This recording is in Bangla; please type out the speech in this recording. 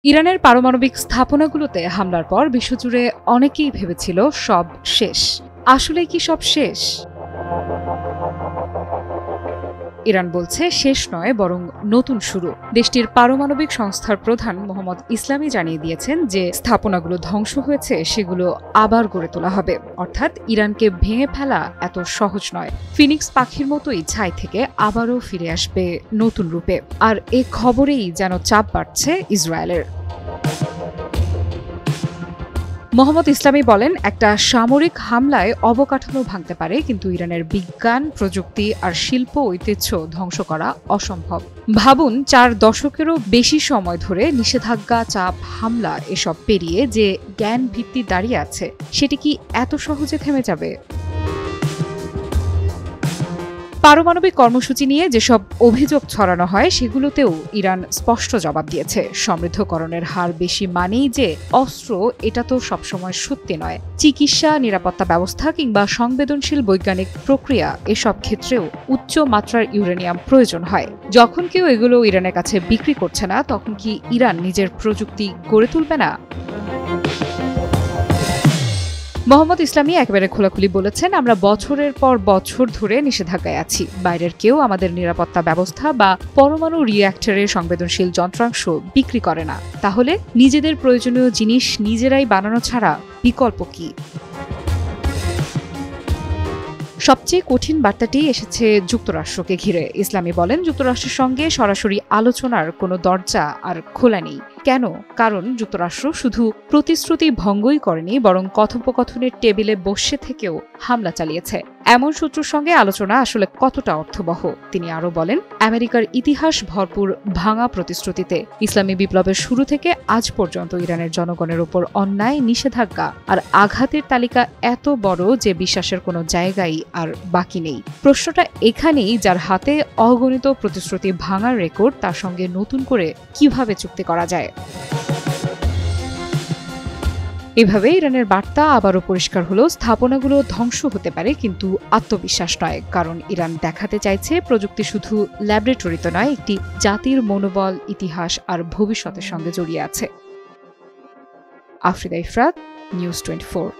ইরানের পারমাণবিক স্থাপনাগুলোতে হামলার পর বিশ্বজুড়ে অনেকেই ভেবেছিল সব শেষ। আসলে কি সব শেষ? ইরান বলছে শেষ নয়, বরং নতুন শুরু। দেশটির পারমাণবিক সংস্থার প্রধান মোহাম্মদ ইসলামী জানিয়ে দিয়েছেন যে স্থাপনাগুলো ধ্বংস হয়েছে সেগুলো আবার গড়ে তোলা হবে। অর্থাৎ ইরানকে ভেঙে ফেলা এত সহজ নয়। ফিনিক্স পাখির মতোই ছাই থেকে আবারও ফিরে আসবে নতুন রূপে। আর এ খবরেই যেন চাপ বাড়ছে ইসরায়েলের। মোহাম্মদ ইসলামী বলেন, একটা সামরিক হামলায় অবকাঠামো ভাঙতে পারে, কিন্তু ইরানের বিজ্ঞান, প্রযুক্তি আর শিল্প ঐতিহ্য ধ্বংস করা অসম্ভব। ভাবুন, 4 দশকেরও বেশি সময় ধরে নিষেধাজ্ঞা, চাপ, হামলা এসব পেরিয়ে যে জ্ঞান ভিত্তি দাঁড়িয়ে আছে, সেটি কি এত সহজে থেমে যাবে? পারমাণবিক কর্মসূচি নিয়ে যেসব অভিযোগ ছড়ানো হয় সেগুলোতেও ইরান স্পষ্ট জবাব দিয়েছে। সমৃদ্ধকরণের হার বেশি মানেই যে অস্ত্র, এটা তো সবসময় সত্যি নয়। চিকিৎসা, নিরাপত্তা ব্যবস্থা কিংবা সংবেদনশীল বৈজ্ঞানিক প্রক্রিয়া, এসব ক্ষেত্রেও উচ্চ মাত্রার ইউরেনিয়াম প্রয়োজন হয়। যখন কেউ এগুলো ইরানের কাছে বিক্রি করছে না, তখন কি ইরান নিজের প্রযুক্তি গড়ে তুলবে না? মোহাম্মদ ইসলামী একেবারে খোলাখুলি বলেছেন, আমরা বছরের পর বছর ধরে নিষেধাজ্ঞায় আছি। বাইরের কেউ আমাদের নিরাপত্তা ব্যবস্থা বা পরমাণু রিঅ্যাক্টরের সংবেদনশীল যন্ত্রাংশ বিক্রি করে না। তাহলে নিজেদের প্রয়োজনীয় জিনিস নিজেরাই বানানো ছাড়া বিকল্প কি? সবচেয়ে কঠিন বার্তাটি এসেছে যুক্তরাষ্ট্রকে ঘিরে। ইসলামী বলেন, যুক্তরাষ্ট্রের সঙ্গে সরাসরি আলোচনার কোনো দরজা আর খোলা নেই। কেন? কারণ যুক্তরাষ্ট্র শুধু প্রতিশ্রুতি ভঙ্গই করেনি, বরং কথোপকথনের টেবিলে বসে থেকেও হামলা চালিয়েছে। এমন শত্রুর সঙ্গে আলোচনা আসলে কতটা অর্থবহ? তিনি আরও বলেন, আমেরিকার ইতিহাস ভরপুর ভাঙা প্রতিশ্রুতিতে। ইসলামী বিপ্লবের শুরু থেকে আজ পর্যন্ত ইরানের জনগণের ওপর অন্যায়, নিষেধাজ্ঞা আর আঘাতের তালিকা এত বড় যে বিশ্বাসের কোনো জায়গাই আর বাকি নেই। প্রশ্নটা এখানেই, যার হাতে অগণিত প্রতিশ্রুতি ভাঙার রেকর্ড, তার সঙ্গে নতুন করে কিভাবে চুক্তি করা যায়। এভাবে ইরানের বার্তা আবারও পরিষ্কার হলো, স্থাপনাগুলো ধ্বংস হতে পারে, কিন্তু আত্মবিশ্বাস নয়। কারণ ইরান দেখাতে চাইছে প্রযুক্তি শুধু ল্যাবরেটরিতে নয়, একটি জাতির মনোবল, ইতিহাস আর ভবিষ্যতের সঙ্গে জড়িয়ে আছে। আফরিদা ইফরাত, নিউজ 24।